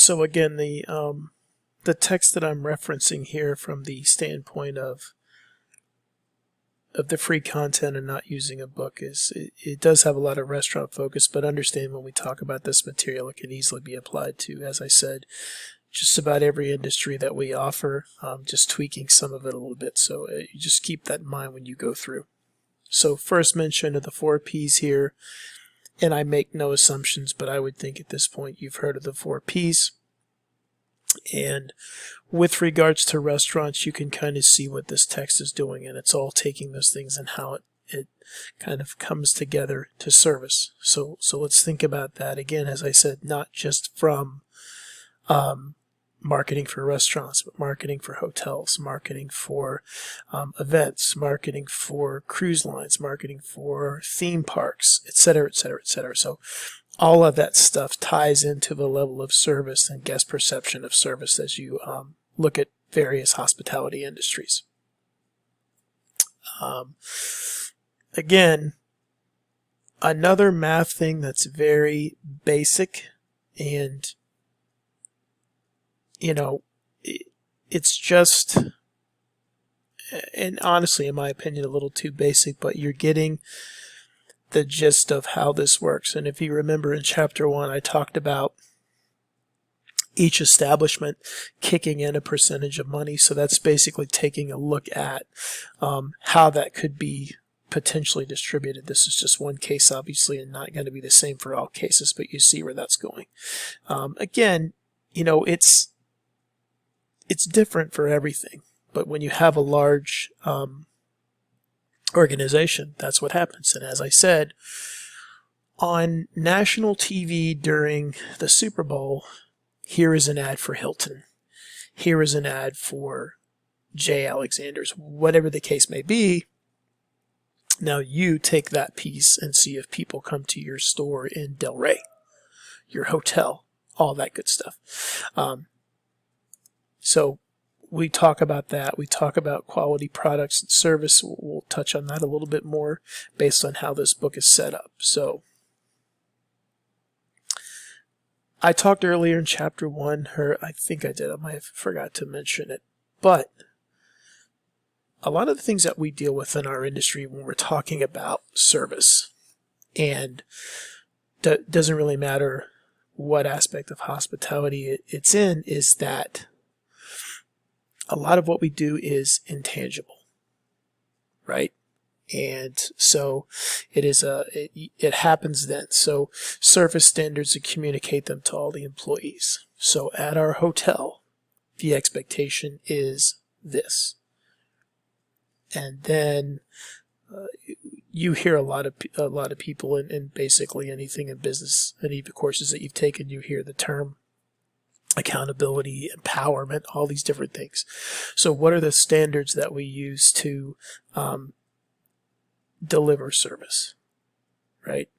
So again, the text that I'm referencing here from the standpoint of the free content and not using a book is it does have a lot of restaurant focus, but understand when we talk about this material, it can easily be applied to, as I said, just about every industry that we offer, just tweaking some of it a little bit. So you just keep that in mind when you go through. So first mention of the 4 Ps here, and I make no assumptions, but I would think at this point you've heard of the 4 Ps. And with regards to restaurants, you can kind of see what this text is doing, and it's all taking those things and how it kind of comes together to service. So let's think about that again, as I said, not just from marketing for restaurants, but marketing for hotels, marketing for events, marketing for cruise lines, marketing for theme parks, etc., etc., etc. So all of that stuff ties into the level of service and guest perception of service as you look at various hospitality industries. Again, another math thing that's very basic, and it's just, and honestly, in my opinion, a little too basic, but you're getting the gist of how this works. And if you remember in chapter 1, I talked about each establishment kicking in a percentage of money. So that's basically taking a look at how that could be potentially distributed. This is just one case, obviously, and not going to be the same for all cases, but you see where that's going. Again, it's different for everything, but when you have a large organization, that's what happens. And as I said, on national TV during the Super Bowl, here is an ad for Hilton. Here is an ad for J. Alexander's, whatever the case may be. Now you take that piece and see if people come to your store in Delray, your hotel, all that good stuff. So we talk about that. We talk about quality products and service. We'll touch on that a little bit more based on how this book is set up. So I talked earlier in chapter 1, I think I did, I might have forgot to mention it, but a lot of the things that we deal with in our industry when we're talking about service, and doesn't really matter what aspect of hospitality it's in, is that a lot of what we do is intangible, right? And so it happens then. So service standards, and communicate them to all the employees. So at our hotel, the expectation is this. And then you hear a lot of people in basically anything in business, any of the courses that you've taken, you hear the term accountability, empowerment, all these different things. So what are the standards that we use to deliver service, right?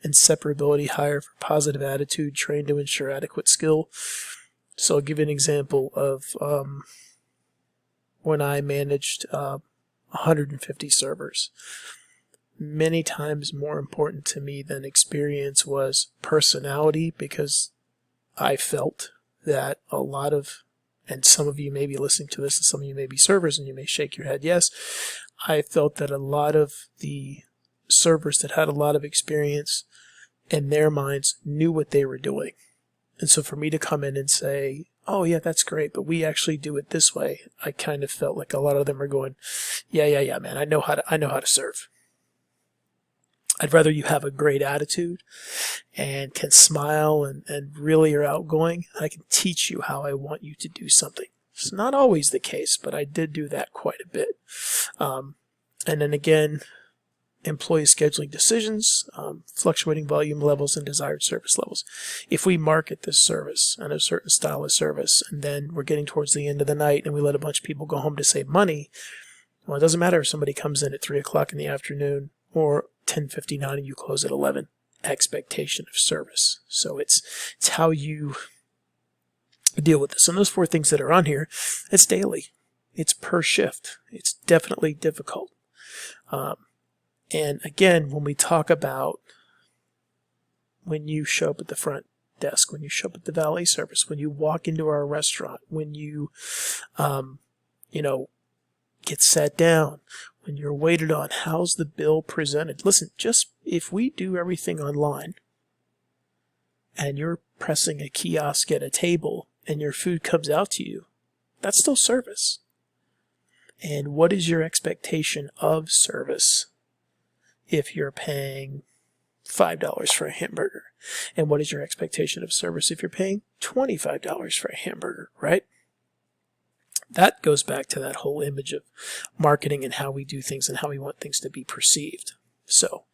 Inseparability, hire for positive attitude, trained to ensure adequate skill. So I'll give you an example of when I managed 150 servers. Many times more important to me than experience was personality, because I felt that a lot of, and some of you may be listening to this and some of you may be servers and you may shake your head yes, I felt that a lot of the servers that had a lot of experience in their minds knew what they were doing. And so for me to come in and say, oh yeah, that's great, but we actually do it this way, I kind of felt like a lot of them are going, yeah, man, I know how to serve. I'd rather you have a great attitude and can smile and really are outgoing. I can teach you how I want you to do something. It's not always the case, but I did do that quite a bit. And then again, employee scheduling decisions, fluctuating volume levels, and desired service levels. If we market this service and a certain style of service, and then we're getting towards the end of the night and we let a bunch of people go home to save money, well, it doesn't matter if somebody comes in at 3 o'clock in the afternoon or 10:59 and you close at 11. Expectation of service. So it's how you deal with this. And those 4 things that are on here, it's daily. It's per shift. It's definitely difficult. And again, when we talk about when you show up at the front desk, when you show up at the valet service, when you walk into our restaurant, when you, get sat down, when you're waited on, how's the bill presented? Listen, just if we do everything online and you're pressing a kiosk at a table and your food comes out to you, that's still service. And what is your expectation of service if you're paying $5 for a hamburger? And what is your expectation of service if you're paying $25 for a hamburger, right? That goes back to that whole image of marketing and how we do things and how we want things to be perceived. So,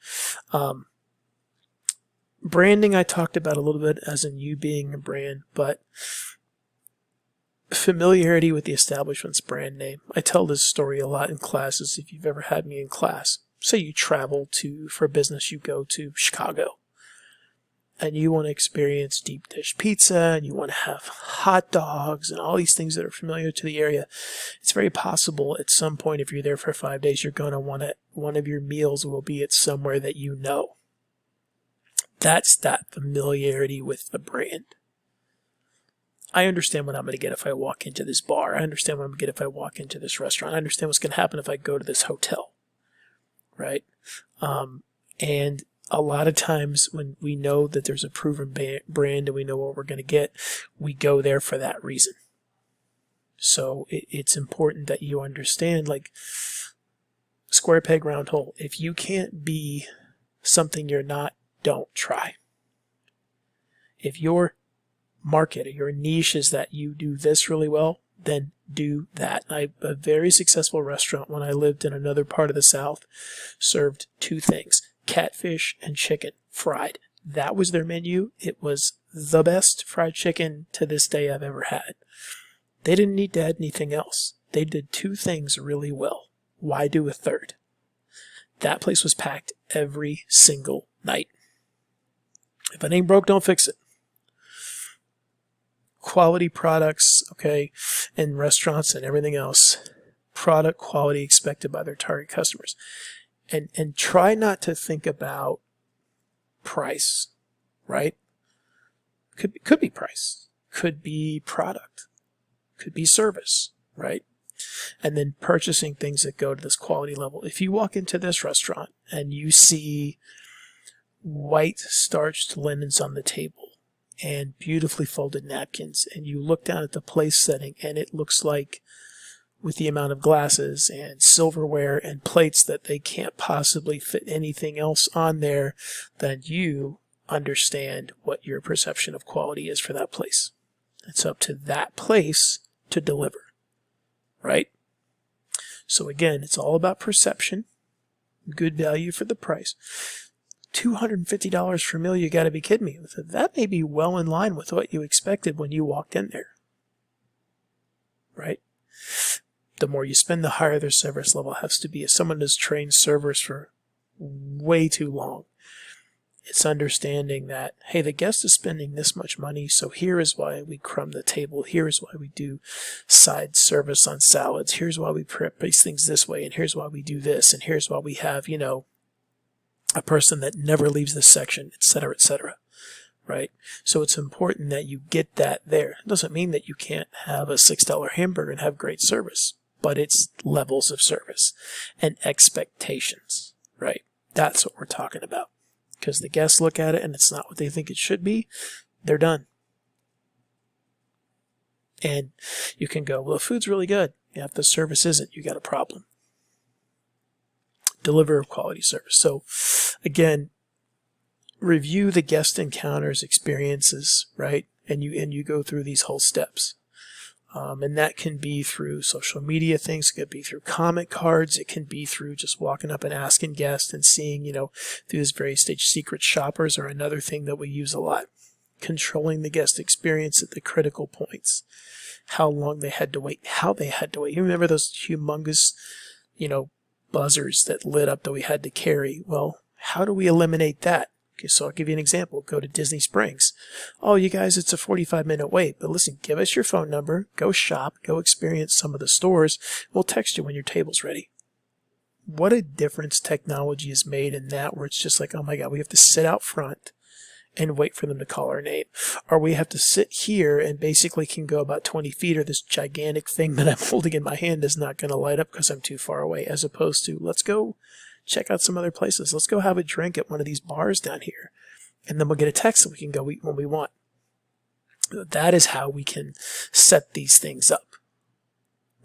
branding I talked about a little bit, as in you being a brand, but familiarity with the establishment's brand name. I tell this story a lot in classes if you've ever had me in class. Say you travel for business, you go to Chicago, and you want to experience deep dish pizza, and you want to have hot dogs and all these things that are familiar to the area. It's very possible at some point, if you're there for 5 days, you're going to want one of your meals will be at somewhere that you know. That's that familiarity with the brand. I understand what I'm going to get if I walk into this bar. I understand what I'm going to get if I walk into this restaurant. I understand what's going to happen if I go to this hotel, right? And a lot of times when we know that there's a proven brand and we know what we're going to get, we go there for that reason. So it's important that you understand, like, square peg, round hole. If you can't be something you're not, don't try. If your market or your niche is that you do this really well, then do that. A very successful restaurant when I lived in another part of the South served two things: catfish and chicken fried. That was their menu. It was the best fried chicken to this day I've ever had. They didn't need to add anything else. They did two things really well. Why do a third? That place was packed every single night. If it ain't broke, don't fix it. Quality products, okay, and restaurants and everything else. Product quality expected by their target customers. And try not to think about price, right? Could be price, could be product, could be service, right? And then purchasing things that go to this quality level. If you walk into this restaurant and you see white starched linens on the table and beautifully folded napkins, and you look down at the place setting and it looks like, with the amount of glasses and silverware and plates, that they can't possibly fit anything else on there, then you understand what your perception of quality is for that place. It's up to that place to deliver, right? So again, it's all about perception, good value for the price. $250 for a meal, you got to be kidding me. That may be well in line with what you expected when you walked in there, right? The more you spend, the higher their service level has to be. As someone who's trained servers for way too long, it's understanding that, hey, the guest is spending this much money, so here is why we crumb the table. Here is why we do side service on salads. Here's why we prep these things this way, and here's why we do this, and here's why we have, a person that never leaves this section, etc., right? So it's important that you get that there. It doesn't mean that you can't have a $6 hamburger and have great service, but it's levels of service and expectations, right? That's what we're talking about. Because the guests look at it and it's not what they think it should be, they're done. And you can go, well, the food's really good. Yeah, if the service isn't, you got a problem. Deliver quality service. So again, review the guest encounters, experiences, right? And you go through these whole steps. And that can be through social media things. It could be through comment cards. It can be through just walking up and asking guests and seeing, through this various stage. Secret shoppers are another thing that we use a lot. Controlling the guest experience at the critical points. How long they had to wait. How they had to wait. You remember those humongous, buzzers that lit up that we had to carry? Well, how do we eliminate that? Okay, so I'll give you an example. Go to Disney Springs. Oh, you guys, it's a 45-minute wait. But listen, give us your phone number. Go shop. Go experience some of the stores. We'll text you when your table's ready. What a difference technology has made in that, where it's just like, oh my God, we have to sit out front and wait for them to call our name. Or we have to sit here and basically can go about 20 feet, or this gigantic thing that I'm holding in my hand is not going to light up because I'm too far away, as opposed to, let's go check out some other places. Let's go have a drink at one of these bars down here. And then we'll get a text and we can go eat when we want. That is how we can set these things up,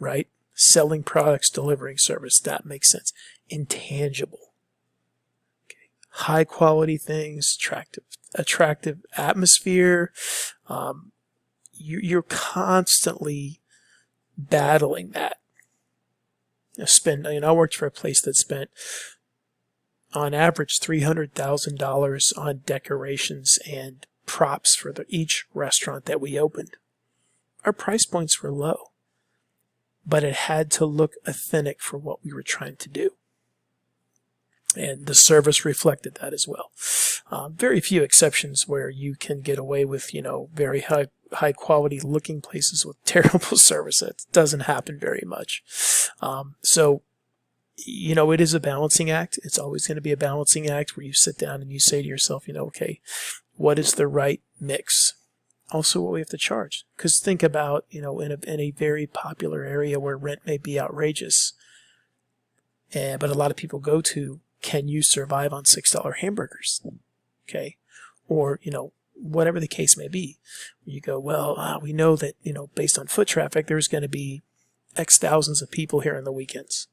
right? Selling products, delivering service, that makes sense. Intangible. Okay. High quality things, attractive atmosphere. You're constantly battling that. I worked for a place that spent on average $300,000 on decorations and props for each restaurant that we opened. Our price points were low, but it had to look authentic for what we were trying to do. And the service reflected that as well. Very few exceptions where you can get away with, very high quality looking places with terrible service. That doesn't happen very much. So it is a balancing act. It's always going to be a balancing act where you sit down and you say to yourself, okay, what is the right mix? Also, what we have to charge. Because think about, in a very popular area where rent may be outrageous, but a lot of people go to, can you survive on $6 hamburgers? Okay. Or, whatever the case may be. You go, well, we know that, based on foot traffic, there's going to be X thousands of people here on the weekends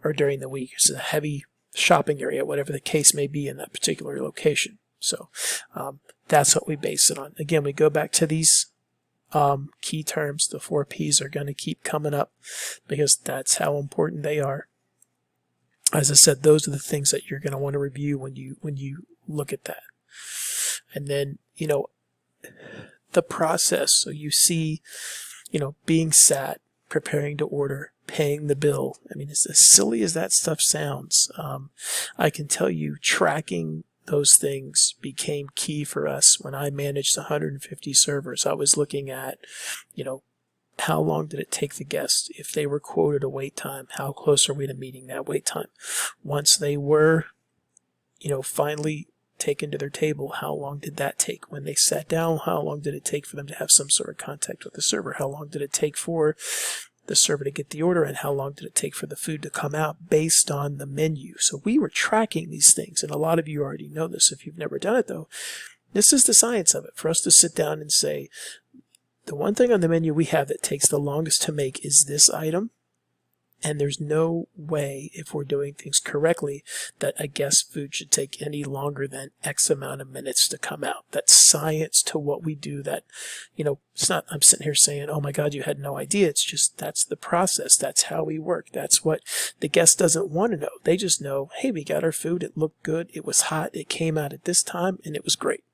or during the week. It's a heavy shopping area, whatever the case may be in that particular location. So that's what we base it on. Again, we go back to these key terms. The 4 Ps are going to keep coming up because that's how important they are. As I said, those are the things that you're going to want to review when you look at that. And then, the process. So you see, being sat, preparing to order, paying the bill. I mean, as silly as that stuff sounds, I can tell you tracking those things became key for us when I managed 150 servers. I was looking at, how long did it take the guests? If they were quoted a wait time, how close are we to meeting that wait time? Once they were, finally taken to their table, how long did that take? When they sat down, how long did it take for them to have some sort of contact with the server? How long did it take for the server to get the order, and how long did it take for the food to come out based on the menu? So we were tracking these things, and a lot of you already know this. If you've never done it, though, this is the science of it. For us to sit down and say, the one thing on the menu we have that takes the longest to make is this item, and there's no way, if we're doing things correctly, that a guest's food should take any longer than X amount of minutes to come out. That's science to what we do. That, it's not, I'm sitting here saying, oh my God, you had no idea. It's just, that's the process. That's how we work. That's what the guest doesn't want to know. They just know, hey, we got our food. It looked good. It was hot. It came out at this time, and it was great.